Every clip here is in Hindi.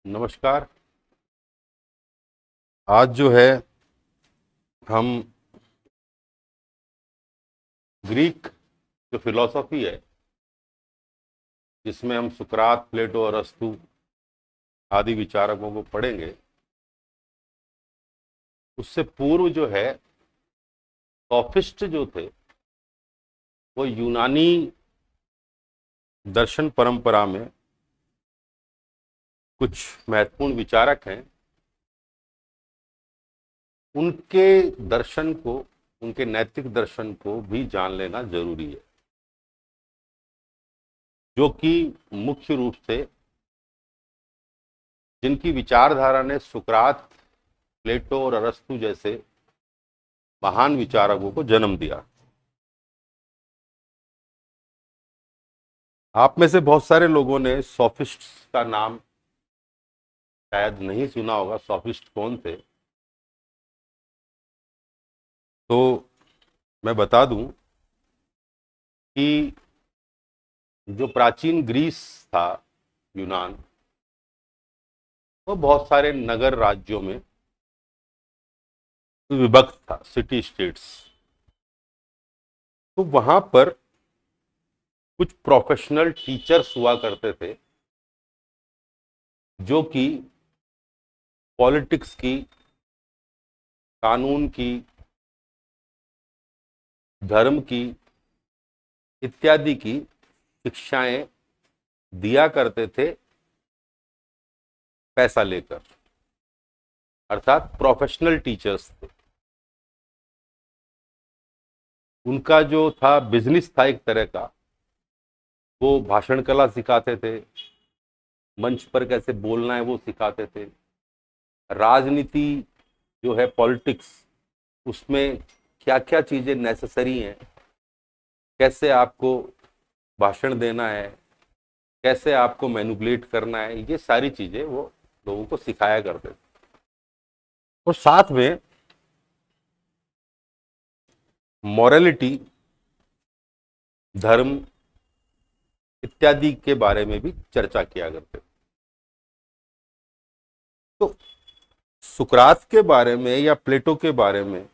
नमस्कार। आज जो है हम ग्रीक जो फिलॉसफी है जिसमें हम सुकरात, प्लेटो, अरस्तु आदि विचारकों को पढ़ेंगे, उससे पूर्व जो है सोफिस्ट जो थे वो यूनानी दर्शन परंपरा में कुछ महत्वपूर्ण विचारक हैं। उनके दर्शन को, उनके नैतिक दर्शन को भी जान लेना जरूरी है, जो कि मुख्य रूप से जिनकी विचारधारा ने सुकरात, प्लेटो और अरस्तु जैसे महान विचारकों को जन्म दिया। आप में से बहुत सारे लोगों ने सोफिस्ट्स का नाम शायद नहीं सुना होगा। सोफिस्ट कौन थे? तो मैं बता दूं कि जो प्राचीन ग्रीस था, यूनान, वो बहुत सारे नगर राज्यों में विभक्त था, सिटी स्टेट्स। तो वहां पर कुछ प्रोफेशनल टीचर्स हुआ करते थे जो कि पॉलिटिक्स की, कानून की, धर्म की इत्यादि की शिक्षाएं दिया करते थे पैसा लेकर, अर्थात प्रोफेशनल टीचर्स थे। उनका जो था बिजनेस था एक तरह का। वो भाषण कला सिखाते थे, मंच पर कैसे बोलना है वो सिखाते थे, राजनीति जो है पॉलिटिक्स, उसमें क्या क्या चीजें नेसेसरी हैं, कैसे आपको भाषण देना है, कैसे आपको मैनिपुलेट करना है, ये सारी चीजें वो लोगों को सिखाया करते थे। और साथ में मॉरलिटी, धर्म इत्यादि के बारे में भी चर्चा किया करते थे। तो सुकरात के बारे में या प्लेटो के बारे में,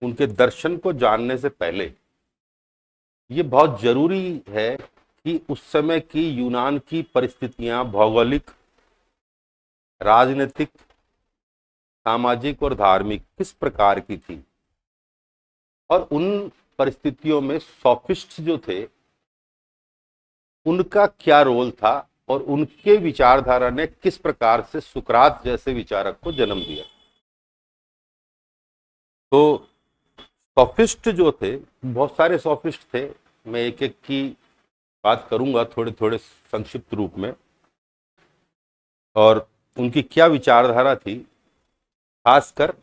उनके दर्शन को जानने से पहले ये बहुत जरूरी है कि उस समय की यूनान की परिस्थितियां भौगोलिक, राजनीतिक, सामाजिक और धार्मिक किस प्रकार की थी, और उन परिस्थितियों में सोफिस्ट जो थे उनका क्या रोल था, और उनके विचारधारा ने किस प्रकार से सुकरात जैसे विचारक को जन्म दिया। तो सोफिस्ट जो थे, बहुत सारे सोफिस्ट थे। मैं एक एक की बात करूंगा थोड़े थोड़े संक्षिप्त रूप में, और उनकी क्या विचारधारा थी, खासकर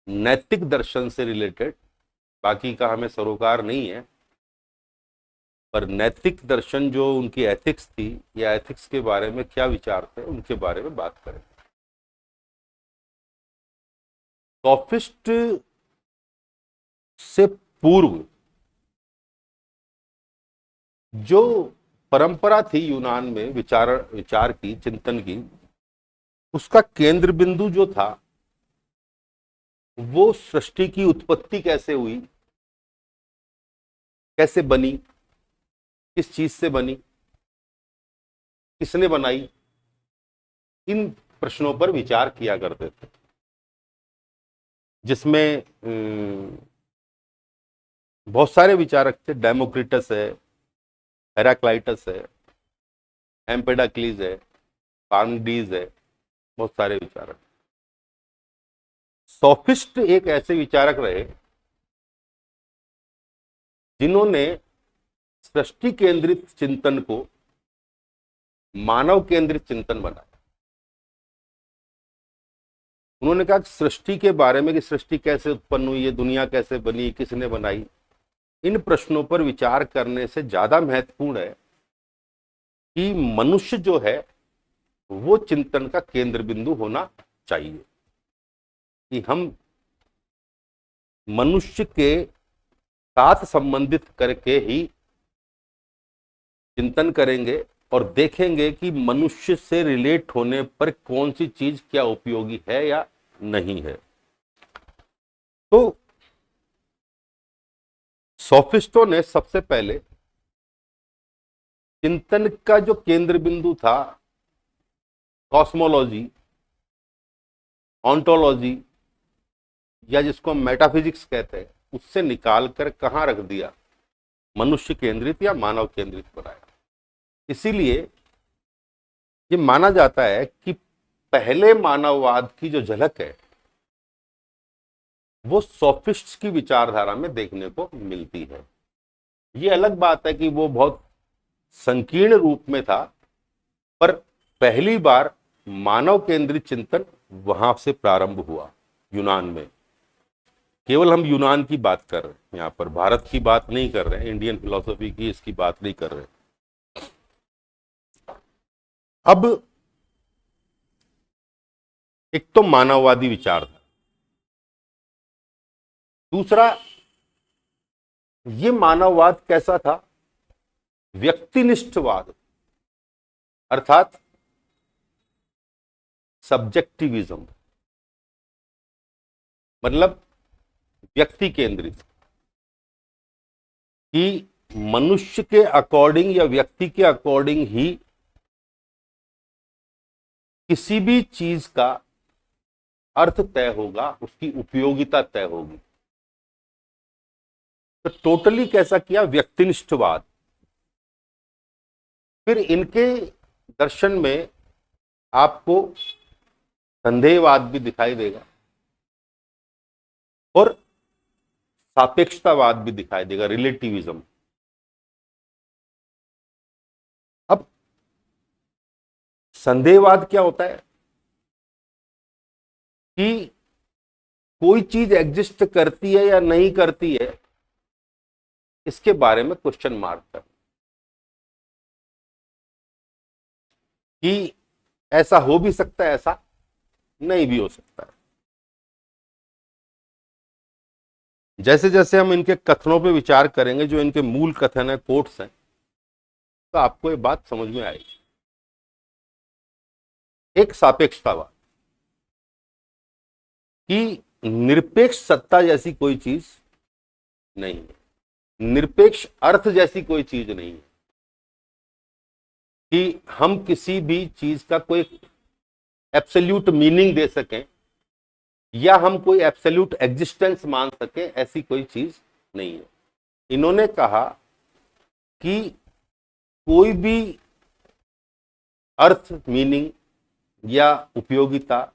नैतिक दर्शन से रिलेटेड। बाकी का हमें सरोकार नहीं है, पर नैतिक दर्शन जो उनकी एथिक्स थी, या एथिक्स के बारे में क्या विचार थे, उनके बारे में बात करें। सोफिस्ट से पूर्व जो परंपरा थी यूनान में विचार विचार की, चिंतन की, उसका केंद्र बिंदु जो था वो सृष्टि की उत्पत्ति कैसे हुई, कैसे बनी, किस चीज से बनी, किसने बनाई, इन प्रश्नों पर विचार किया करते थे। जिसमें बहुत सारे विचारक थे। डेमोक्रिटस है, हेराक्लाइटस है, एम्पेडाक्लीज है, पार्मेनिdes है, बहुत सारे विचारक। सोफिस्ट एक ऐसे विचारक रहे जिन्होंने सृष्टि केंद्रित चिंतन को मानव केंद्रित चिंतन बनाया। उन्होंने कहा कि सृष्टि के बारे में, कि सृष्टि कैसे उत्पन्न हुई, ये दुनिया कैसे बनी, किसने बनाई, इन प्रश्नों पर विचार करने से ज्यादा महत्वपूर्ण है कि मनुष्य जो है वो चिंतन का केंद्र बिंदु होना चाहिए। कि हम मनुष्य के साथ संबंधित करके ही चिंतन करेंगे, और देखेंगे कि मनुष्य से रिलेट होने पर कौन सी चीज क्या उपयोगी है या नहीं है। तो सोफिस्टों ने सबसे पहले चिंतन का जो केंद्र बिंदु था, कॉस्मोलॉजी, ऑन्टोलॉजी या जिसको हम मेटाफिजिक्स कहते हैं, उससे निकालकर कहां रख दिया, मनुष्य केंद्रित या मानव केंद्रित बनाया। इसीलिए ये माना जाता है कि पहले मानववाद की जो झलक है वो सोफिस्ट्स की विचारधारा में देखने को मिलती है। ये अलग बात है कि वो बहुत संकीर्ण रूप में था, पर पहली बार मानव केंद्रित चिंतन वहां से प्रारंभ हुआ, यूनान में। केवल हम यूनान की बात कर रहे हैं, यहां पर भारत की बात नहीं कर रहे हैं, इंडियन फिलॉसफी की इसकी बात नहीं कर रहे। अब एक तो मानववादी विचार था, दूसरा ये मानववाद कैसा था, व्यक्तिनिष्ठवाद, अर्थात सब्जेक्टिविज्म, मतलब व्यक्ति केंद्रित, कि मनुष्य के अकॉर्डिंग या व्यक्ति के अकॉर्डिंग ही किसी भी चीज का अर्थ तय होगा, उसकी उपयोगिता तय होगी। तो टोटली कैसा किया, व्यक्तिनिष्ठवाद। फिर इनके दर्शन में आपको संदेहवाद भी दिखाई देगा और सापेक्षतावाद भी दिखाई देगा, रिलेटिविज्म। अब संदेहवाद क्या होता है कि कोई चीज एग्जिस्ट करती है या नहीं करती है, इसके बारे में क्वेश्चन मार्क कर, कि ऐसा हो भी सकता है, ऐसा नहीं भी हो सकता है। जैसे जैसे हम इनके कथनों पे विचार करेंगे, जो इनके मूल कथन है, कोट्स हैं, तो आपको ये बात समझ में आएगी। एक सापेक्षतावाद, कि निरपेक्ष सत्ता जैसी कोई चीज नहीं है, निरपेक्ष अर्थ जैसी कोई चीज नहीं है, कि हम किसी भी चीज का कोई एब्सोल्यूट मीनिंग दे सकें या हम कोई एब्सोल्यूट एग्जिस्टेंस मान सकें, ऐसी कोई चीज नहीं है। इन्होंने कहा कि कोई भी अर्थ, मीनिंग या उपयोगिता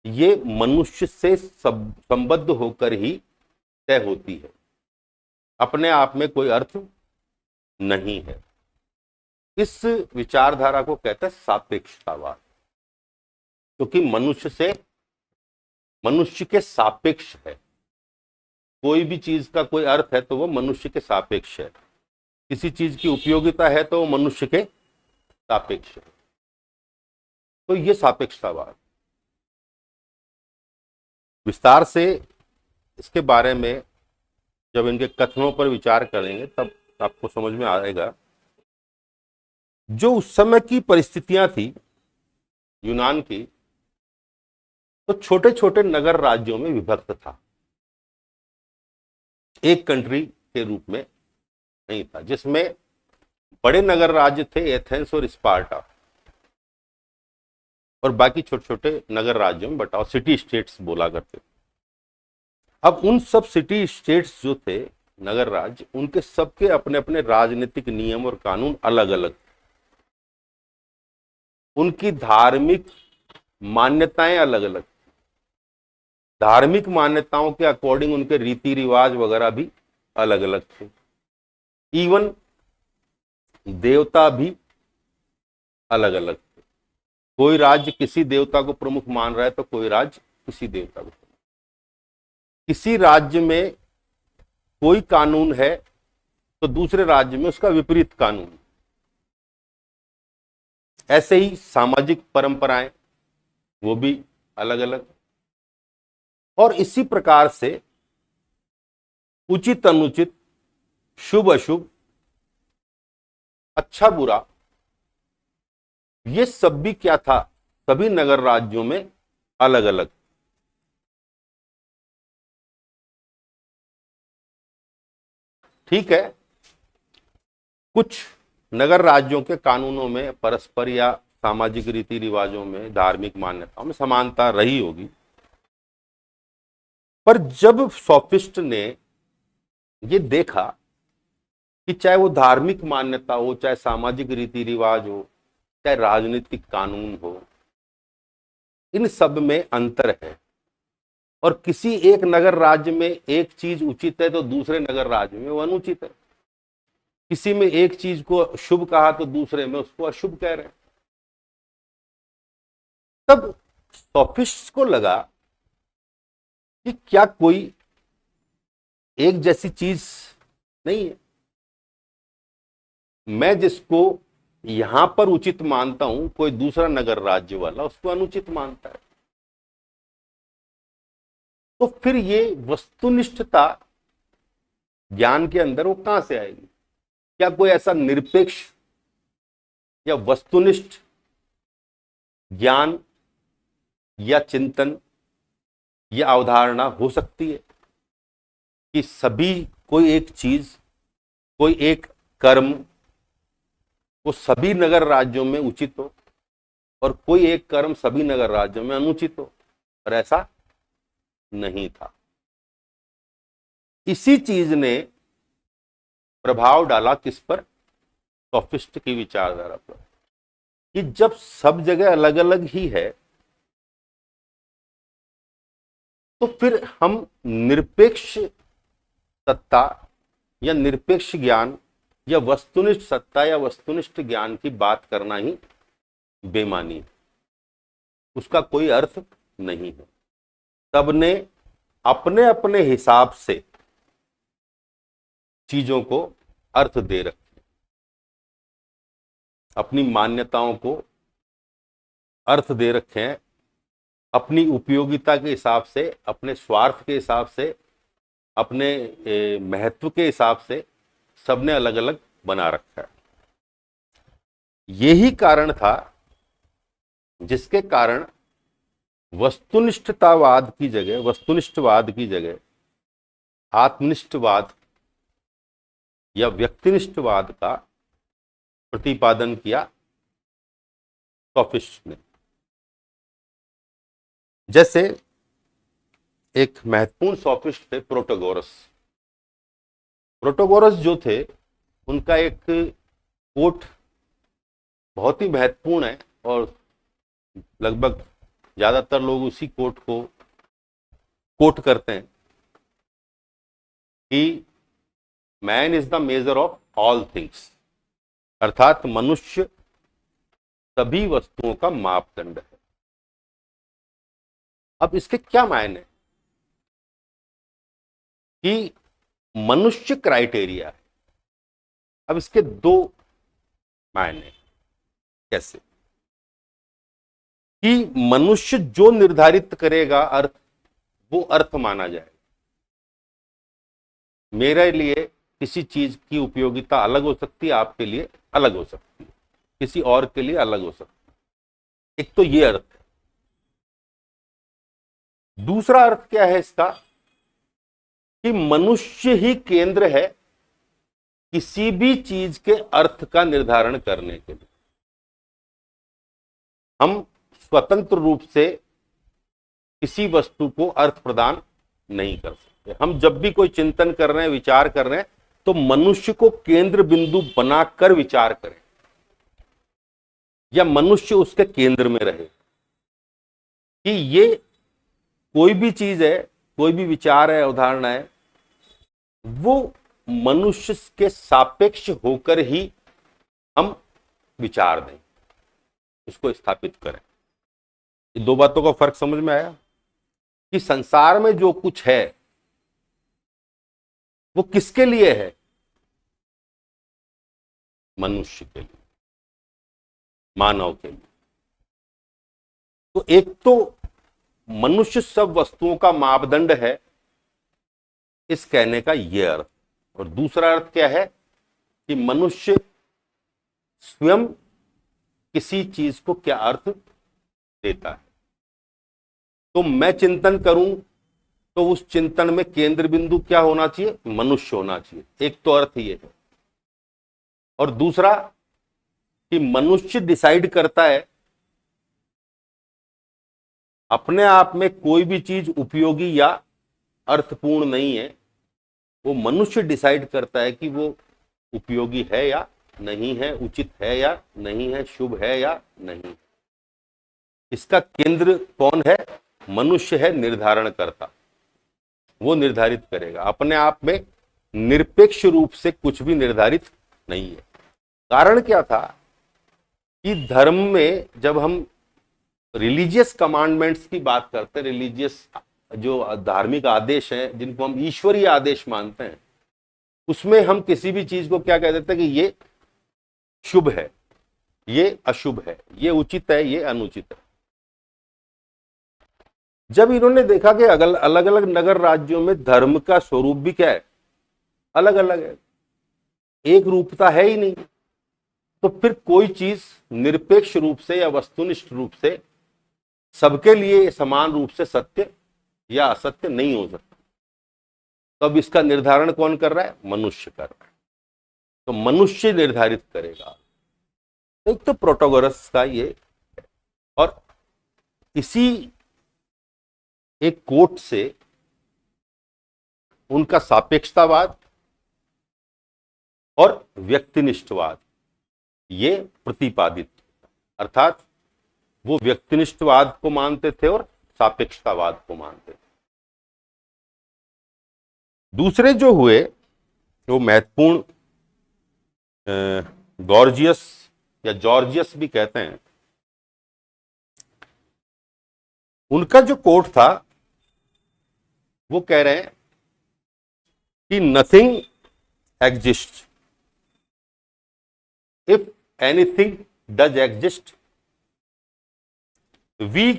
ये मनुष्य से संबद्ध होकर ही तय होती है, अपने आप में कोई अर्थ नहीं है। इस विचारधारा को कहते हैं सापेक्षतावाद, क्योंकि मनुष्य के सापेक्ष है। कोई भी चीज का कोई अर्थ है तो वो मनुष्य के सापेक्ष है, किसी चीज की उपयोगिता है तो वो मनुष्य के सापेक्ष है। तो ये सापेक्षतावाद, विस्तार से इसके बारे में जब इनके कथनों पर विचार करेंगे तब आपको समझ में आएगा। जो उस समय की परिस्थितियां थी यूनान की, तो छोटे छोटे नगर राज्यों में विभक्त था, एक कंट्री के रूप में नहीं था, जिसमें बड़े नगर राज्य थे एथेंस और स्पार्टा, और बाकी छोटे छोटे नगर राज्यों में बटाव, सिटी स्टेट्स बोला करते। अब उन सब सिटी स्टेट्स जो थे, नगर राज्य, उनके सबके अपने अपने राजनीतिक नियम और कानून अलग अलग, उनकी धार्मिक मान्यताएं अलग अलग, धार्मिक मान्यताओं के अकॉर्डिंग उनके रीति रिवाज वगैरह भी अलग अलग थे। इवन देवता भी अलग अलग थे, कोई राज्य किसी देवता को प्रमुख मान रहा है तो कोई राज्य किसी देवता को। किसी राज्य में कोई कानून है तो दूसरे राज्य में उसका विपरीत कानून। ऐसे ही सामाजिक परंपराएं वो भी अलग अलग, और इसी प्रकार से उचित अनुचित, शुभ अशुभ, अच्छा बुरा, ये सब भी क्या था, सभी नगर राज्यों में अलग अलग। ठीक है, कुछ नगर राज्यों के कानूनों में परस्पर या सामाजिक रीति रिवाजों में, धार्मिक मान्यताओं में समानता रही होगी, पर जब सोफिस्ट ने ये देखा कि चाहे वो धार्मिक मान्यता हो, चाहे सामाजिक रीति रिवाज हो, चाहे राजनीतिक कानून हो, इन सब में अंतर है, और किसी एक नगर राज्य में एक चीज उचित है तो दूसरे नगर राज्य में वो अनुचित है, किसी में एक चीज को शुभ कहा तो दूसरे में उसको अशुभ कह रहे हैं। तब सोफिस्ट को लगा कि क्या कोई एक जैसी चीज नहीं है, मैं जिसको यहां पर उचित मानता हूं, कोई दूसरा नगर राज्य वाला उसको अनुचित मानता है। तो फिर ये वस्तुनिष्ठता ज्ञान के अंदर वो कहां से आएगी? क्या कोई ऐसा निरपेक्ष या वस्तुनिष्ठ ज्ञान या चिंतन या अवधारणा हो सकती है कि सभी, कोई एक चीज, कोई एक कर्म वो सभी नगर राज्यों में उचित हो और कोई एक कर्म सभी नगर राज्यों में अनुचित हो? और ऐसा नहीं था। इसी चीज ने प्रभाव डाला किस पर? सोफिस्ट की विचारधारा पर, कि जब सब जगह अलग अलग ही है तो फिर हम निरपेक्ष सत्ता या निरपेक्ष ज्ञान या वस्तुनिष्ठ सत्ता या वस्तुनिष्ठ ज्ञान की बात करना ही बेमानी है, उसका कोई अर्थ नहीं है। सबने अपने अपने हिसाब से चीजों को अर्थ दे रखे, अपनी मान्यताओं को अर्थ दे रखे हैं, अपनी उपयोगिता के हिसाब से, अपने स्वार्थ के हिसाब से, अपने महत्व के हिसाब से सबने अलग अलग बना रखा है। यही कारण था जिसके कारण वस्तुनिष्ठतावाद की जगह, वस्तुनिष्ठवाद की जगह आत्मनिष्ठवाद या व्यक्तिनिष्ठवाद का प्रतिपादन किया सोफिस्ट ने। जैसे एक महत्वपूर्ण सोफिस्ट थे प्रोटोगोरस। प्रोटोगोरस जो थे, उनका एक कोट बहुत ही महत्वपूर्ण है और लगभग ज्यादातर लोग उसी कोट को कोट करते हैं कि man is the measure of all things, अर्थात मनुष्य सभी वस्तुओं का मापदंड है। अब इसके क्या मायने कि मनुष्य क्राइटेरिया है? अब इसके दो मायने। कैसे? कि मनुष्य जो निर्धारित करेगा अर्थ, वो अर्थ माना जाएगा। मेरे लिए किसी चीज की उपयोगिता अलग हो सकती है, आपके लिए अलग हो सकती है, किसी और के लिए अलग हो सकती है। एक तो ये अर्थ है। दूसरा अर्थ क्या है इसका? कि मनुष्य ही केंद्र है किसी भी चीज के अर्थ का निर्धारण करने के लिए। हम स्वतंत्र रूप से किसी वस्तु को अर्थ प्रदान नहीं कर सकते। हम जब भी कोई चिंतन कर रहे हैं, विचार कर रहे हैं, तो मनुष्य को केंद्र बिंदु बनाकर विचार करें या मनुष्य उसके केंद्र में रहे। कि ये कोई भी चीज है, कोई भी विचार है, अवधारणा है, वो मनुष्य के सापेक्ष होकर ही हम विचार दें, उसको स्थापित करें। ये दो बातों का फर्क समझ में आया? कि संसार में जो कुछ है वो किसके लिए है? मनुष्य के लिए, मानव के लिए। तो एक तो मनुष्य सब वस्तुओं का मापदंड है, इस कहने का यह अर्थ। और दूसरा अर्थ क्या है? कि मनुष्य स्वयं किसी चीज को क्या अर्थ देता है। तो मैं चिंतन करूं तो उस चिंतन में केंद्र बिंदु क्या होना चाहिए, मनुष्य होना चाहिए। एक तो अर्थ ये है, और दूसरा कि मनुष्य डिसाइड करता है अपने आप में कोई भी चीज उपयोगी या अर्थपूर्ण नहीं है, वो मनुष्य डिसाइड करता है कि वो उपयोगी है या नहीं है, उचित है या नहीं है, शुभ है या नहीं। इसका केंद्र कौन है, मनुष्य है, निर्धारण करता। वो निर्धारित करेगा, अपने आप में निरपेक्ष रूप से कुछ भी निर्धारित नहीं है। कारण क्या था कि धर्म में जब हम रिलीजियस कमांडमेंट्स की बात करते हैं, रिलीजियस जो धार्मिक आदेश हैं जिनको हम ईश्वरीय आदेश मानते हैं, उसमें हम किसी भी चीज को क्या कह देते हैं कि ये शुभ है, ये अशुभ है, ये उचित है, ये अनुचित है। जब इन्होंने देखा कि अलग अलग नगर राज्यों में धर्म का स्वरूप भी क्या है, अलग अलग है, एक रूपता है ही नहीं, तो फिर कोई चीज निरपेक्ष रूप से या वस्तुनिष्ठ रूप से सबके लिए समान रूप से सत्य या असत्य नहीं हो सकता। तो अब इसका निर्धारण कौन कर रहा है, मनुष्य कर रहा है। तो मनुष्य निर्धारित करेगा। एक तो प्रोटोगोरस का ये, और इसी एक कोट से उनका सापेक्षतावाद और व्यक्तिनिष्ठवाद ये प्रतिपादित, अर्थात वो व्यक्तिनिष्ठवाद को मानते थे और सापेक्षतावाद को मानते थे। दूसरे जो हुए वो महत्वपूर्ण, गॉर्जियस या जॉर्जियस भी कहते हैं, उनका जो कोट था वो कह रहे हैं कि nothing exist if anything does exist, we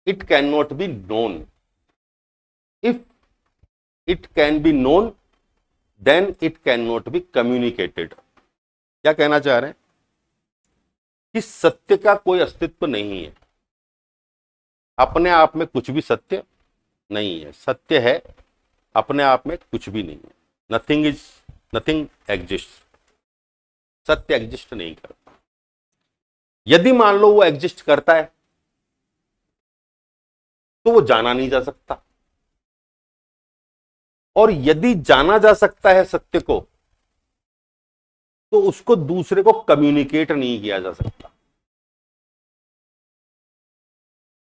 it can not be known, if it can be known then it can not be communicated. क्या कहना चाह रहे हैं कि सत्य का कोई अस्तित्व नहीं है, अपने आप में कुछ भी सत्य नहीं है, सत्य है अपने आप में कुछ भी नहीं है। नथिंग एग्जिस्ट, सत्य एग्जिस्ट नहीं करता। यदि मान लो वो एग्जिस्ट करता है तो वो जाना नहीं जा सकता, और यदि जाना जा सकता है सत्य को तो उसको दूसरे को कम्युनिकेट नहीं किया जा सकता।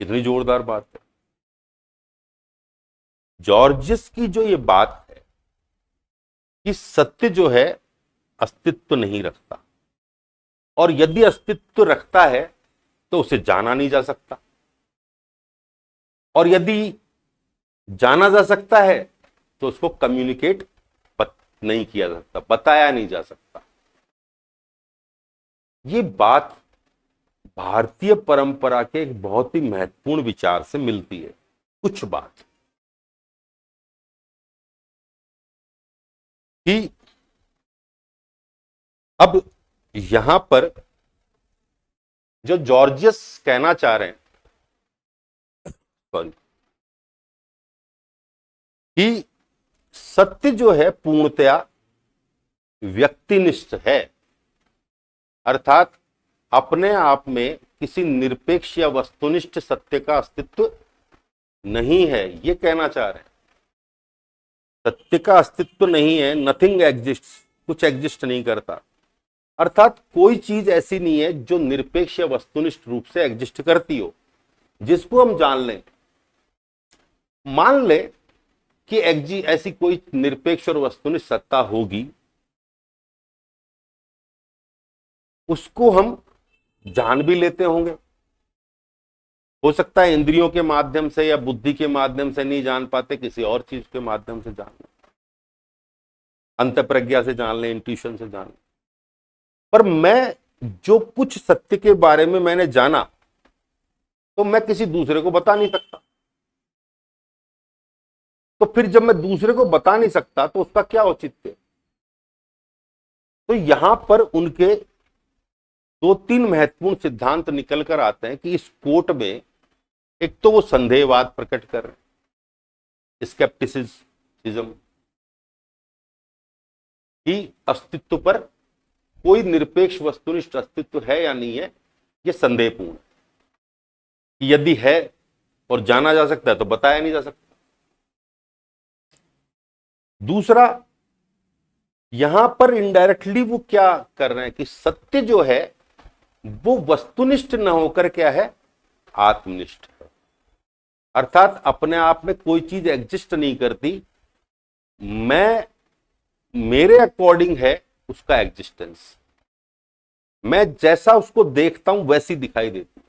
कितनी जोरदार बात है। जॉर्जियस की जो ये बात है कि सत्य जो है अस्तित्व नहीं रखता, और यदि अस्तित्व रखता है तो उसे जाना नहीं जा सकता, और यदि जाना जा सकता है तो उसको कम्युनिकेट नहीं किया जा सकता, बताया नहीं जा सकता। ये बात भारतीय परंपरा के एक बहुत ही महत्वपूर्ण विचार से मिलती है। कुछ बात कि अब यहां पर जो जॉर्जियस कहना चाह रहे हैं, सॉरी, कि सत्य जो है पूर्णतया व्यक्तिनिष्ठ है, अर्थात अपने आप में किसी निरपेक्ष या वस्तुनिष्ठ सत्य का अस्तित्व नहीं है, ये कहना चाह रहे हैं। सत्य का अस्तित्व नहीं है, नथिंग एग्जिस्ट, कुछ एग्जिस्ट नहीं करता, अर्थात कोई चीज ऐसी नहीं है जो निरपेक्ष या वस्तुनिष्ठ रूप से एग्जिस्ट करती हो जिसको हम जान लें। मान लें कि ऐसी कोई निरपेक्ष और वस्तुनिष्ठ सत्ता होगी, उसको हम जान भी लेते होंगे, हो सकता है इंद्रियों के माध्यम से या बुद्धि के माध्यम से नहीं जान पाते, किसी और चीज के माध्यम से जान लें, अंतःप्रज्ञा से जान लें, इंट्यूशन से जान लें। पर मैं जो कुछ सत्य के बारे में मैंने जाना तो मैं किसी दूसरे को बता नहीं सकता। तो फिर जब मैं दूसरे को बता नहीं सकता तो उसका क्या औचित्य? तो यहां पर उनके दो तीन महत्वपूर्ण सिद्धांत निकल कर आते हैं कि इस कोट में एक तो वो संदेहवाद प्रकट कर रहे हैं, स्केप्टिसिज्म, कि अस्तित्व पर कोई निरपेक्ष वस्तुनिष्ठ अस्तित्व है या नहीं है, ये संदेहपूर्ण है। कि यदि है और जाना जा सकता है तो बताया नहीं जा सकता। दूसरा, यहां पर इनडायरेक्टली वो क्या कर रहे हैं कि सत्य जो है वो वस्तुनिष्ठ न होकर क्या है, आत्मनिष्ठ है। अर्थात अपने आप में कोई चीज एग्जिस्ट नहीं करती, मैं मेरे अकॉर्डिंग है उसका एग्जिस्टेंस, मैं जैसा उसको देखता हूं वैसी दिखाई देती,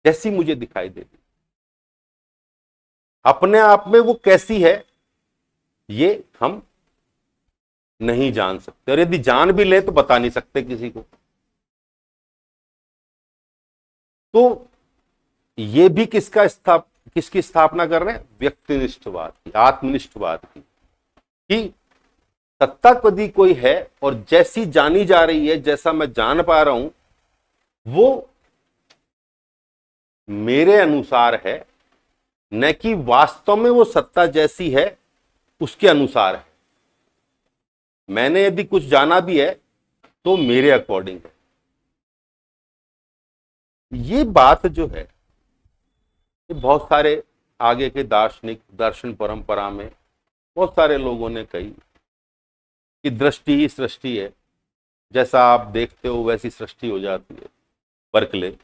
जैसी मुझे दिखाई देती, अपने आप में वो कैसी है ये हम नहीं जान सकते, और यदि जान भी ले तो बता नहीं सकते किसी को। तो ये भी किसकी स्थापना कर रहे हैं, व्यक्तिनिष्ठवाद की, आत्मनिष्ठवाद की, कि सत्ता यदि कोई है और जैसी जानी जा रही है, जैसा मैं जान पा रहा हूं, वो मेरे अनुसार है, न कि वास्तव में वो सत्ता जैसी है उसके अनुसार है। मैंने यदि कुछ जाना भी है तो मेरे अकॉर्डिंग है। ये बात जो है ये बहुत सारे आगे के दार्शनिक, दर्शन परंपरा में बहुत सारे लोगों ने कही कि दृष्टि ही सृष्टि है, जैसा आप देखते हो वैसी सृष्टि हो जाती है, बर्कले,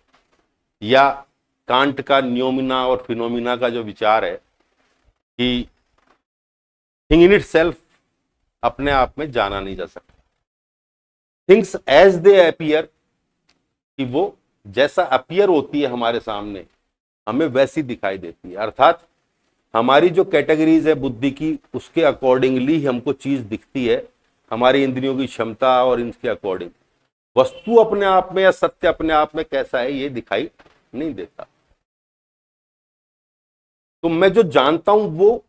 या कांट का न्योमिना और फिनोमिना का जो विचार है कि थिंग इन इट सेल्फ अपने आप में जाना नहीं जा सकता, थिंग्स एज दे अपीयर, कि वो जैसा अपीयर होती है हमारे सामने हमें वैसी दिखाई देती है। अर्थात हमारी जो कैटेगरीज है बुद्धि की, उसके अकॉर्डिंगली हमको चीज दिखती है, हमारी इंद्रियों की क्षमता और इनके अकॉर्डिंग। वस्तु अपने आप में या सत्य अपने आप में कैसा है ये दिखाई नहीं देता। तो मैं जो जानता हूं वो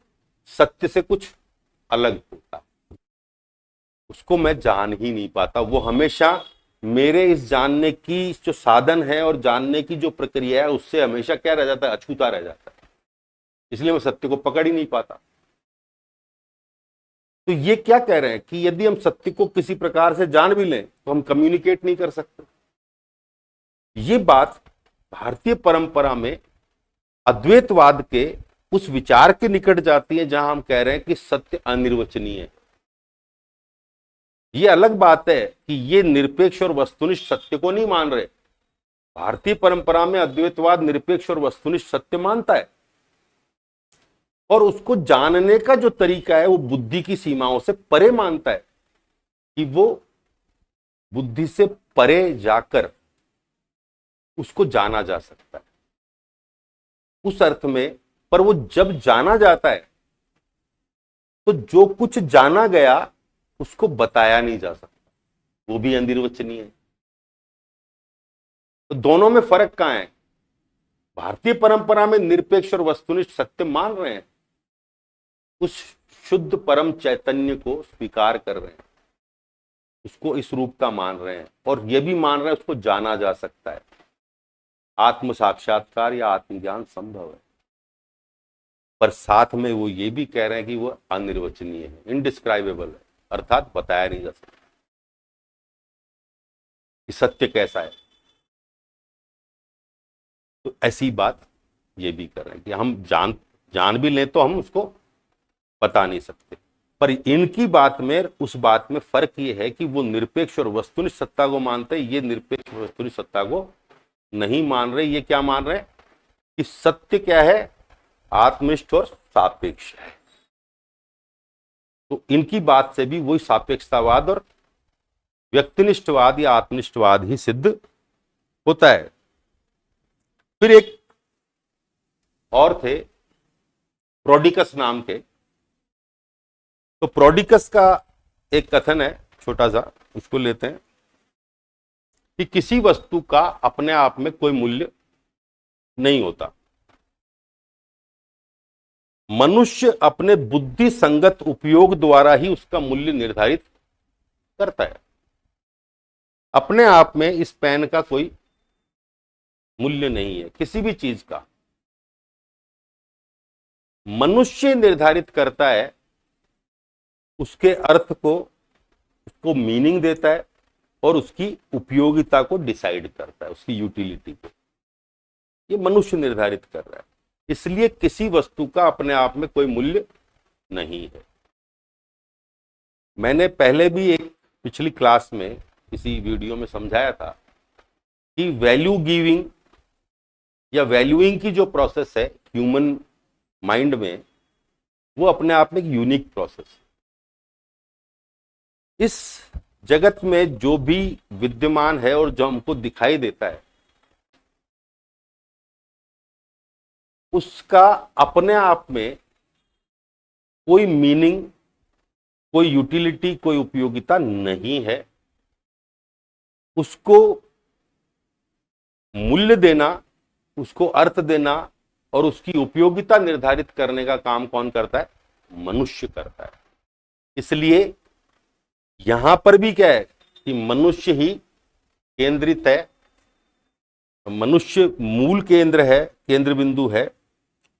सत्य से कुछ अलग होता है, उसको मैं जान ही नहीं पाता। वो हमेशा मेरे इस जानने की जो साधन है और जानने की जो प्रक्रिया है उससे हमेशा क्या रह जाता है, अछूता रह जाता है, इसलिए मैं सत्य को पकड़ ही नहीं पाता। तो ये क्या कह रहे हैं कि यदि हम सत्य को किसी प्रकार से जान भी लें तो हम कम्युनिकेट नहीं कर सकते। ये बात भारतीय परंपरा में अद्वैतवाद के उस विचार के निकट जाती है जहां हम कह रहे हैं कि सत्य अनिर्वचनीय है। ये अलग बात है कि ये निरपेक्ष और वस्तुनिष्ठ सत्य को नहीं मान रहे। भारतीय परंपरा में अद्वैतवाद निरपेक्ष और वस्तुनिष्ठ सत्य मानता है, और उसको जानने का जो तरीका है वो बुद्धि की सीमाओं से परे मानता है, कि वो बुद्धि से परे जाकर उसको जाना जा सकता है उस अर्थ में। पर वो जब जाना जाता है तो जो कुछ जाना गया उसको बताया नहीं जा सकता, वो भी अनिर्वचनीय है। तो दोनों में फर्क कहां है? भारतीय परंपरा में निरपेक्ष और वस्तुनिष्ठ सत्य मान रहे हैं, उस शुद्ध परम चैतन्य को स्वीकार कर रहे हैं, उसको इस रूप का मान रहे हैं, और यह भी मान रहे हैं उसको जाना जा सकता है, आत्म साक्षात्कार या आत्मज्ञान संभव है। पर साथ में वो ये भी कह रहे हैं कि वो अनिर्वचनीय है, इनडिस्क्राइबेबल है, अर्थात बताया नहीं जा सकता कि सत्य कैसा है। तो ऐसी बात ये भी कर रहे हैं कि हम जान भी लें तो हम उसको बता नहीं सकते। पर इनकी बात में उस बात में फर्क ये है कि वो निरपेक्ष और वस्तुनिष्ठ सत्ता को मानते हैं, ये निरपेक्ष वस्तुनिष्ठ सत्ता को नहीं मान रहे। ये क्या मान रहे हैं कि सत्य क्या है, आत्मनिष्ठ और सापेक्ष है। तो इनकी बात से भी वही सापेक्षतावाद और व्यक्तिनिष्ठवाद या आत्मनिष्ठवाद ही सिद्ध होता है। फिर एक और थे प्रोडिकस नाम के। तो प्रोडिकस का एक कथन है छोटा सा, उसको लेते हैं, कि किसी वस्तु का अपने आप में कोई मूल्य नहीं होता, मनुष्य अपने बुद्धि संगत उपयोग द्वारा ही उसका मूल्य निर्धारित करता है। अपने आप में इस पेन का कोई मूल्य नहीं है, किसी भी चीज का। मनुष्य निर्धारित करता है उसके अर्थ को, उसको मीनिंग देता है और उसकी उपयोगिता को डिसाइड करता है, उसकी यूटिलिटी को। ये मनुष्य निर्धारित कर रहा है, इसलिए किसी वस्तु का अपने आप में कोई मूल्य नहीं है। मैंने पहले भी एक पिछली क्लास में किसी वीडियो में समझाया था कि वैल्यू गिविंग या वैल्यूइंग की जो प्रोसेस है ह्यूमन माइंड में, वो अपने आप में एक यूनिक प्रोसेस है। इस जगत में जो भी विद्यमान है और जो हमको दिखाई देता है, उसका अपने आप में कोई मीनिंग, कोई यूटिलिटी, कोई उपयोगिता नहीं है। उसको मूल्य देना, उसको अर्थ देना और उसकी उपयोगिता निर्धारित करने का काम कौन करता है? मनुष्य करता है। इसलिए यहां पर भी क्या है कि मनुष्य ही केंद्रित है, मनुष्य मूल केंद्र है, केंद्र बिंदु है,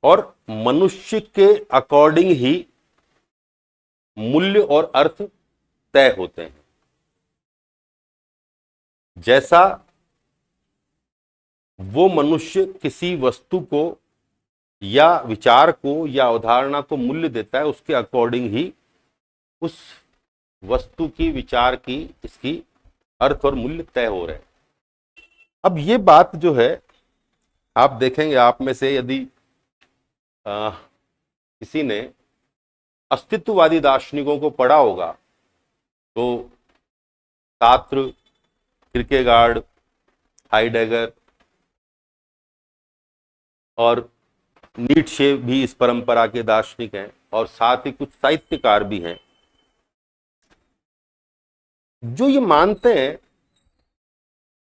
और मनुष्य के अकॉर्डिंग ही मूल्य और अर्थ तय होते हैं। जैसा वो मनुष्य किसी वस्तु को या विचार को या अवधारणा को मूल्य देता है, उसके अकॉर्डिंग ही उस वस्तु की, विचार की, इसकी अर्थ और मूल्य तय हो रहे हैं। अब ये बात जो है, आप देखेंगे, आप में से यदि किसी ने अस्तित्ववादी दार्शनिकों को पढ़ा होगा तो सात्र, किरकेगार्ड, हाइडेगर और नीट्शे भी इस परंपरा के दार्शनिक हैं, और साथ ही कुछ साहित्यकार भी हैं जो ये मानते हैं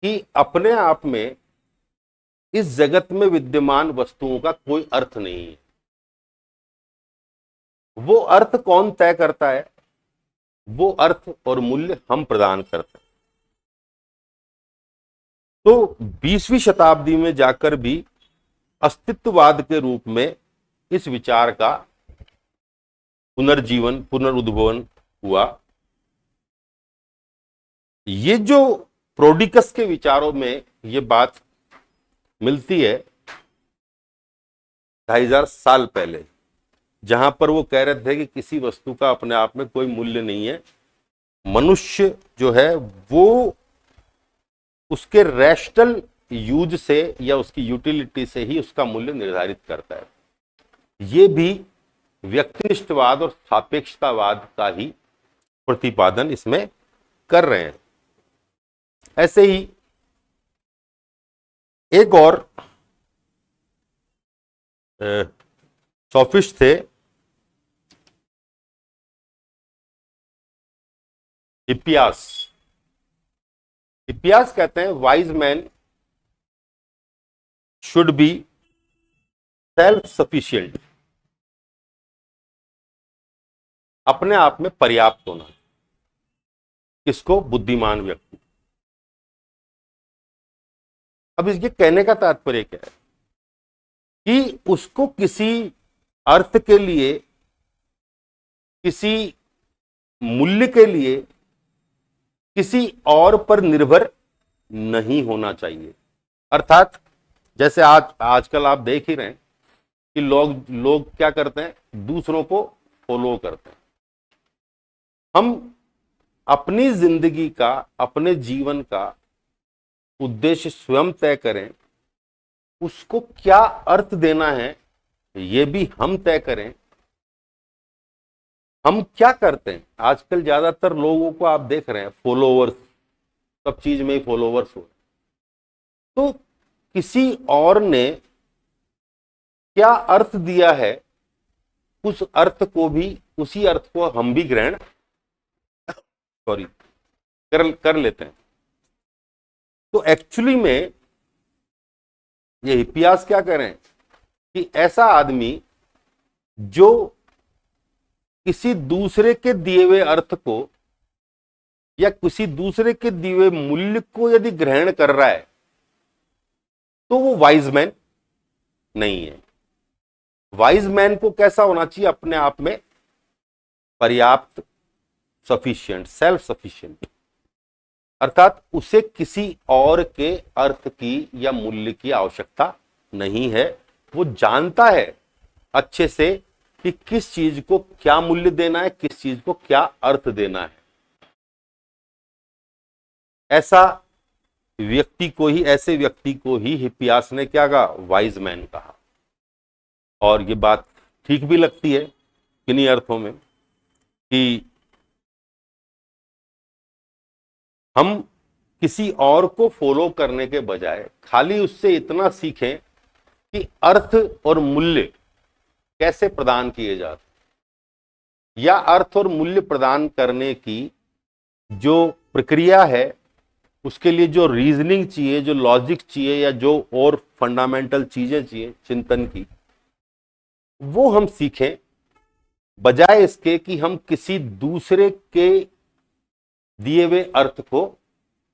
कि अपने आप में इस जगत में विद्यमान वस्तुओं का कोई अर्थ नहीं है। वो अर्थ कौन तय करता है? वो अर्थ और मूल्य हम प्रदान करते हैं। तो 20वीं शताब्दी में जाकर भी अस्तित्ववाद के रूप में इस विचार का पुनर्जीवन, पुनरुद्भवन हुआ। ये जो प्रोडिकस के विचारों में ये बात मिलती है 2500 साल पहले, जहां पर वो कह रहे थे कि किसी वस्तु का अपने आप में कोई मूल्य नहीं है, मनुष्य जो है वो उसके रैशनल यूज से या उसकी यूटिलिटी से ही उसका मूल्य निर्धारित करता है। ये भी व्यक्तिनिष्ठवाद और सापेक्षतावाद का ही प्रतिपादन इसमें कर रहे हैं। ऐसे ही एक और सोफिस्ट थे, हिप्पियास। हिप्पियास कहते हैं wise man should be self sufficient, अपने आप में पर्याप्त होना। किसको? बुद्धिमान व्यक्ति। अब इसके कहने का तात्पर्य क्या है कि उसको किसी अर्थ के लिए, किसी मूल्य के लिए किसी और पर निर्भर नहीं होना चाहिए। अर्थात जैसे आजकल आप देख ही रहे हैं कि लोग क्या करते हैं? दूसरों को फॉलो करते हैं। हम अपनी जिंदगी का, अपने जीवन का उद्देश्य स्वयं तय करें, उसको क्या अर्थ देना है ये भी हम तय करें। हम क्या करते हैं? आजकल ज्यादातर लोगों को आप देख रहे हैं फॉलोवर्स, सब चीज में ही फॉलोवर्स हो। तो किसी और ने क्या अर्थ दिया है, उस अर्थ को भी, उसी अर्थ को हम भी ग्रहण कर लेते हैं। तो एक्चुअली में ये हिप्पियास क्या करें कि ऐसा आदमी जो किसी दूसरे के दिए हुए अर्थ को या किसी दूसरे के दिए हुए मूल्य को यदि ग्रहण कर रहा है तो वो वाइज मैन नहीं है। वाइज मैन को कैसा होना चाहिए? अपने आप में पर्याप्त, सफिशिएंट, सेल्फ सफिशिएंट, अर्थात उसे किसी और के अर्थ की या मूल्य की आवश्यकता नहीं है। वो जानता है अच्छे से कि किस चीज को क्या मूल्य देना है, किस चीज को क्या अर्थ देना है। ऐसे व्यक्ति को ही हिप्पियास ने क्या कहा? वाइज मैन कहा। और ये बात ठीक भी लगती है किन्हीं अर्थों में कि हम किसी और को फॉलो करने के बजाय खाली उससे इतना सीखें कि अर्थ और मूल्य कैसे प्रदान किए जाते, या अर्थ और मूल्य प्रदान करने की जो प्रक्रिया है उसके लिए जो रीजनिंग चाहिए, जो लॉजिक चाहिए, या जो और फंडामेंटल चीजें चाहिए चिंतन की, वो हम सीखें, बजाय इसके कि हम किसी दूसरे के दिए हुए अर्थ को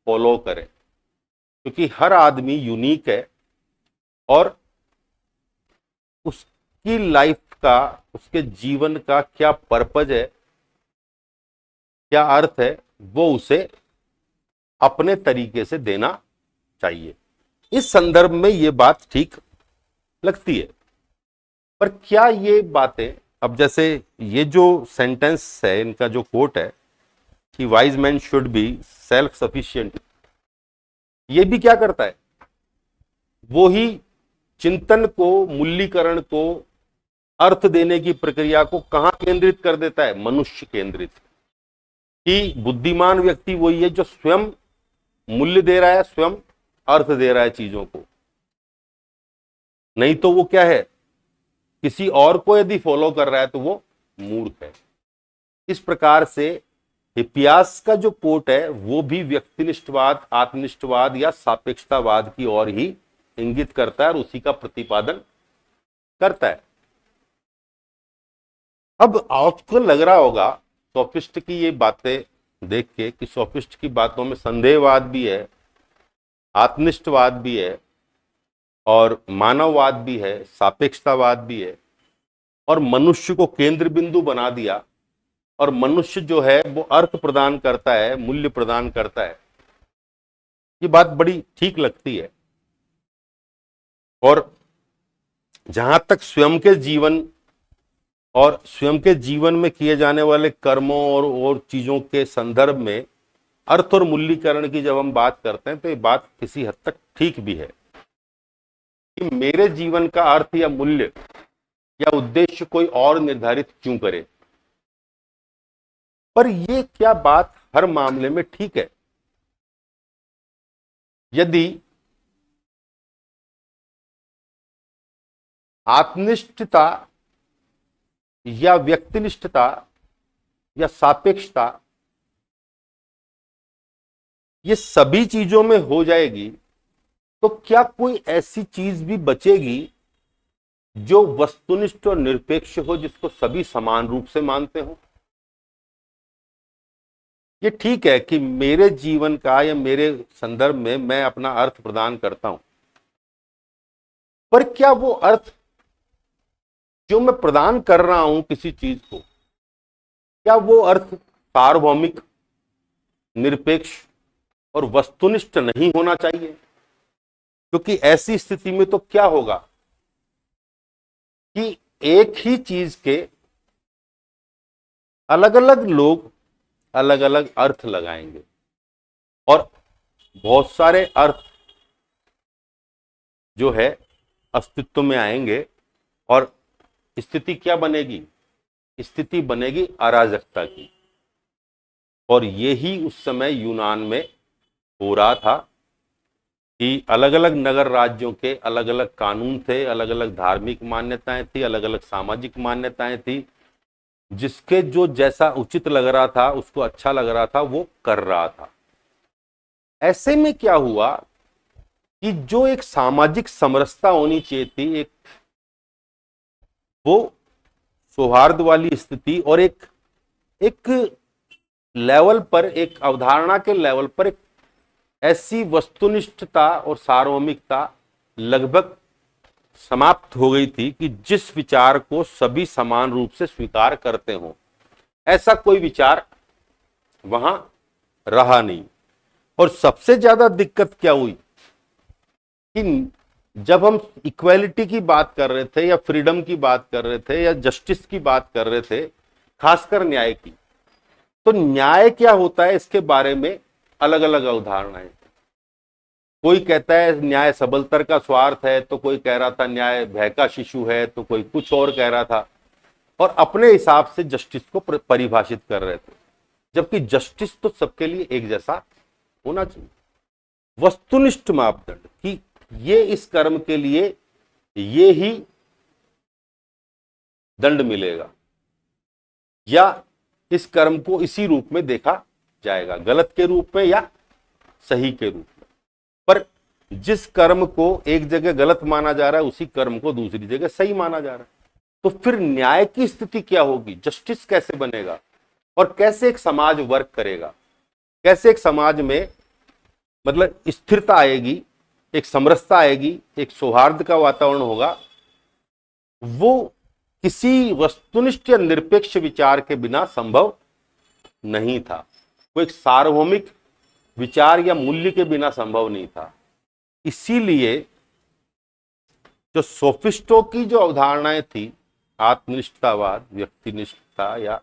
फॉलो करें। क्योंकि हर आदमी यूनिक है और उसकी लाइफ का, उसके जीवन का क्या पर्पज है, क्या अर्थ है, वो उसे अपने तरीके से देना चाहिए। इस संदर्भ में ये बात ठीक लगती है। पर क्या ये बातें, अब जैसे ये जो सेंटेंस है, इनका जो कोट है कि wise man should be self sufficient, ये भी क्या करता है? वो ही चिंतन को, मूल्यीकरण को, अर्थ देने की प्रक्रिया को कहां केंद्रित कर देता है? मनुष्य केंद्रित। कि बुद्धिमान व्यक्ति वही है जो स्वयं मूल्य दे रहा है, स्वयं अर्थ दे रहा है चीजों को। नहीं तो वो क्या है? किसी और को यदि फॉलो कर रहा है तो वो मूर्ख है। इस प्रकार से हिप्पियास का जो कोट है वो भी व्यक्तिनिष्ठवाद, आत्मनिष्ठवाद या सापेक्षतावाद की ओर ही इंगित करता है और उसी का प्रतिपादन करता है। अब आपको लग रहा होगा सोफिस्ट की ये बातें देख के कि सोफिस्ट की बातों में संदेहवाद भी है, आत्मनिष्ठवाद भी है, और मानववाद भी है, सापेक्षतावाद भी है, और मनुष्य को केंद्र बिंदु बना दिया, और मनुष्य जो है वो अर्थ प्रदान करता है, मूल्य प्रदान करता है। ये बात बड़ी ठीक लगती है। और जहां तक स्वयं के जीवन और स्वयं के जीवन में किए जाने वाले कर्मों और चीजों के संदर्भ में अर्थ और मूल्यीकरण की जब हम बात करते हैं तो ये बात किसी हद तक ठीक भी है कि मेरे जीवन का अर्थ या मूल्य या उद्देश्य कोई और निर्धारित क्यों करे। पर ये क्या बात हर मामले में ठीक है? यदि आत्मनिष्ठता या व्यक्तिनिष्ठता या सापेक्षता ये सभी चीजों में हो जाएगी तो क्या कोई ऐसी चीज भी बचेगी जो वस्तुनिष्ठ और निरपेक्ष हो, जिसको सभी समान रूप से मानते हो? ये ठीक है कि मेरे जीवन का या मेरे संदर्भ में मैं अपना अर्थ प्रदान करता हूं, पर क्या वो अर्थ जो मैं प्रदान कर रहा हूं किसी चीज को, क्या वो अर्थ सार्वभौमिक, निरपेक्ष और वस्तुनिष्ठ नहीं होना चाहिए? क्योंकि ऐसी स्थिति में तो क्या होगा कि एक ही चीज के अलग अलग लोग अलग अलग अर्थ लगाएंगे और बहुत सारे अर्थ जो है अस्तित्व में आएंगे, और स्थिति क्या बनेगी? स्थिति बनेगी अराजकता की। और यही उस समय यूनान में हो रहा था कि अलग अलग नगर राज्यों के अलग अलग कानून थे, अलग अलग धार्मिक मान्यताएं थी, अलग अलग सामाजिक मान्यताएं थी। जिसके जो जैसा उचित लग रहा था, उसको अच्छा लग रहा था, वो कर रहा था। ऐसे में क्या हुआ कि जो एक सामाजिक समरसता होनी चाहिए थी, एक वो सौहार्द वाली स्थिति और एक लेवल पर, एक अवधारणा के लेवल पर एक ऐसी वस्तुनिष्ठता और सार्वभौमिकता लगभग समाप्त हो गई थी कि जिस विचार को सभी समान रूप से स्वीकार करते हो, ऐसा कोई विचार वहां रहा नहीं। और सबसे ज्यादा दिक्कत क्या हुई कि जब हम इक्वालिटी की बात कर रहे थे या फ्रीडम की बात कर रहे थे या जस्टिस की बात कर रहे थे, खासकर न्याय की, तो न्याय क्या होता है इसके बारे में अलग अलग अवधारणाएं। कोई कहता है न्याय सबलतर का स्वार्थ है, तो कोई कह रहा था न्याय भय का शिशु है, तो कोई कुछ और कह रहा था, और अपने हिसाब से जस्टिस को परिभाषित कर रहे थे। जबकि जस्टिस तो सबके लिए एक जैसा होना चाहिए। वस्तुनिष्ठ मापदंड कि ये इस कर्म के लिए ये ही दंड मिलेगा, या इस कर्म को इसी रूप में देखा जाएगा, गलत के रूप में या सही के रूप में। पर जिस कर्म को एक जगह गलत माना जा रहा है, उसी कर्म को दूसरी जगह सही माना जा रहा है। तो फिर न्याय की स्थिति क्या होगी, जस्टिस कैसे बनेगा, और कैसे एक समाज वर्क करेगा, कैसे एक समाज में मतलब स्थिरता आएगी, एक समरसता आएगी, एक सौहार्द का वातावरण होगा। वो किसी वस्तुनिष्ठ या निरपेक्ष विचार के बिना संभव नहीं था। वो एक सार्वभौमिक विचार या मूल्य के बिना संभव नहीं था। इसीलिए जो सोफिस्टों की जो अवधारणाएं थी, आत्मनिष्ठतावाद, व्यक्तिनिष्ठता या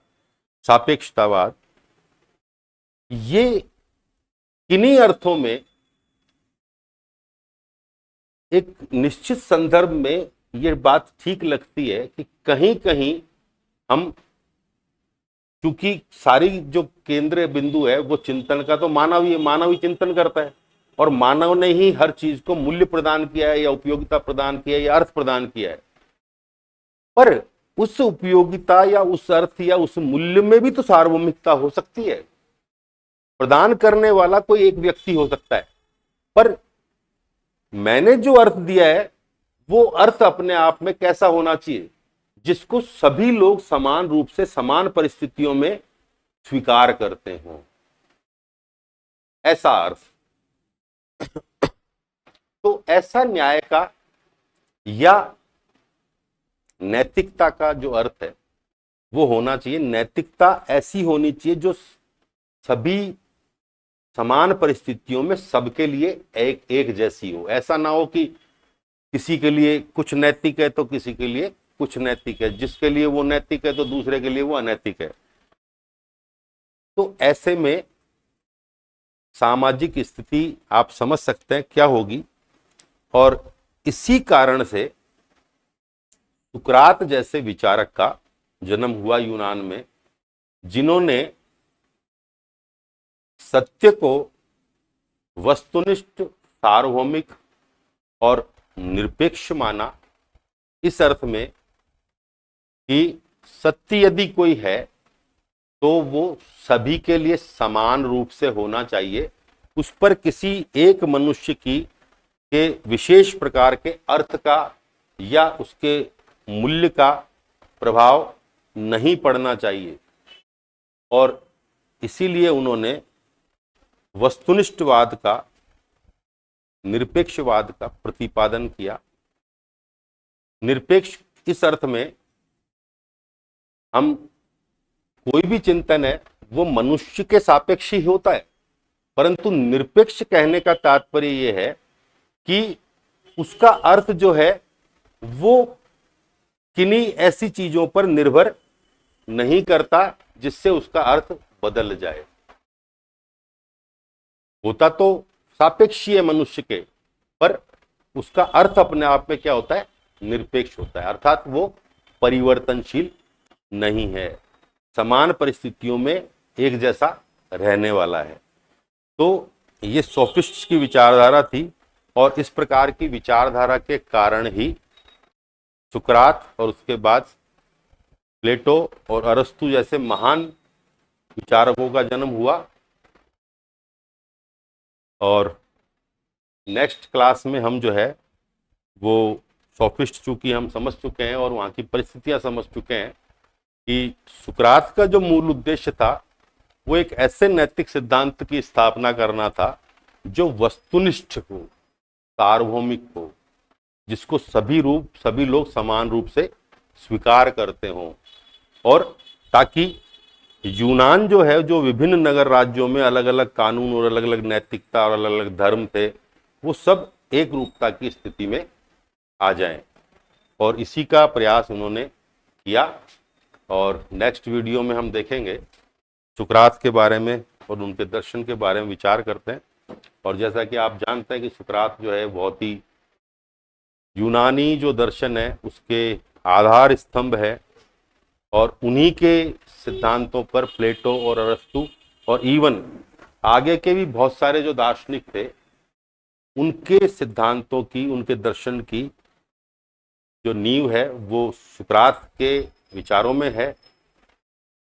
सापेक्षतावाद, ये किन्हीं अर्थों में एक निश्चित संदर्भ में ये बात ठीक लगती है कि कहीं कहीं हम, क्योंकि सारी जो केंद्र बिंदु है वो चिंतन का तो मानव ही चिंतन करता है, और मानव ने ही हर चीज को मूल्य प्रदान किया है या उपयोगिता प्रदान किया है या अर्थ प्रदान किया है। पर उस उपयोगिता या उस अर्थ या उस मूल्य में भी तो सार्वभौमिकता हो सकती है। प्रदान करने वाला कोई एक व्यक्ति हो सकता है, पर मैंने जो अर्थ दिया है वो अर्थ अपने आप में कैसा होना चाहिए, जिसको सभी लोग समान रूप से समान परिस्थितियों में स्वीकार करते हो, ऐसा अर्थ। तो ऐसा न्याय का या नैतिकता का जो अर्थ है वो होना चाहिए। नैतिकता ऐसी होनी चाहिए जो सभी समान परिस्थितियों में सबके लिए एक जैसी हो। ऐसा ना हो कि किसी के लिए कुछ नैतिक है तो किसी के लिए कुछ नैतिक है, जिसके लिए वो नैतिक है तो दूसरे के लिए वो अनैतिक है। तो ऐसे में सामाजिक स्थिति आप समझ सकते हैं क्या होगी। और इसी कारण से सुकरात जैसे विचारक का जन्म हुआ यूनान में, जिन्होंने सत्य को वस्तुनिष्ठ, सार्वभौमिक और निरपेक्ष माना, इस अर्थ में कि सत्य यदि कोई है तो वो सभी के लिए समान रूप से होना चाहिए, उस पर किसी एक मनुष्य की के विशेष प्रकार के अर्थ का या उसके मूल्य का प्रभाव नहीं पड़ना चाहिए। और इसीलिए उन्होंने वस्तुनिष्ठवाद का, निरपेक्षवाद का प्रतिपादन किया। निरपेक्ष इस अर्थ में हम कोई भी चिंतन है वो मनुष्य के सापेक्ष ही होता है, परंतु निरपेक्ष कहने का तात्पर्य यह है कि उसका अर्थ जो है वो किन्हीं ऐसी चीजों पर निर्भर नहीं करता जिससे उसका अर्थ बदल जाए। होता तो सापेक्षी है मनुष्य के, पर उसका अर्थ अपने आप में क्या होता है, निरपेक्ष होता है, अर्थात वो परिवर्तनशील नहीं है, समान परिस्थितियों में एक जैसा रहने वाला है। तो ये सोफिस्ट्स की विचारधारा थी, और इस प्रकार की विचारधारा के कारण ही सुकरात और उसके बाद प्लेटो और अरस्तु जैसे महान विचारकों का जन्म हुआ। और नेक्स्ट क्लास में हम जो है वो सोफिस्ट चूंकि हम समझ चुके हैं और वहाँ की परिस्थितियां समझ चुके हैं कि सुकरात का जो मूल उद्देश्य था वो एक ऐसे नैतिक सिद्धांत की स्थापना करना था जो वस्तुनिष्ठ हो, सार्वभौमिक हो, जिसको सभी लोग समान रूप से स्वीकार करते हों, और ताकि यूनान जो है, जो विभिन्न नगर राज्यों में अलग अलग कानून और अलग अलग नैतिकता और अलग अलग धर्म थे, वो सब एक रूपता की स्थिति में आ जाएं, और इसी का प्रयास उन्होंने किया। और नेक्स्ट वीडियो में हम देखेंगे सुकरात के बारे में और उनके दर्शन के बारे में विचार करते हैं। और जैसा कि आप जानते हैं कि सुकरात जो है बहुत ही यूनानी जो दर्शन है उसके आधार स्तंभ है, और उन्हीं के सिद्धांतों पर प्लेटो और अरस्तु और इवन आगे के भी बहुत सारे जो दार्शनिक थे, उनके सिद्धांतों की, उनके दर्शन की जो नींव है वो सुकरात के विचारों में है।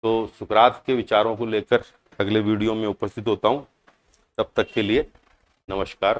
तो सुकरात के विचारों को लेकर अगले वीडियो में उपस्थित होता हूं। तब तक के लिए नमस्कार।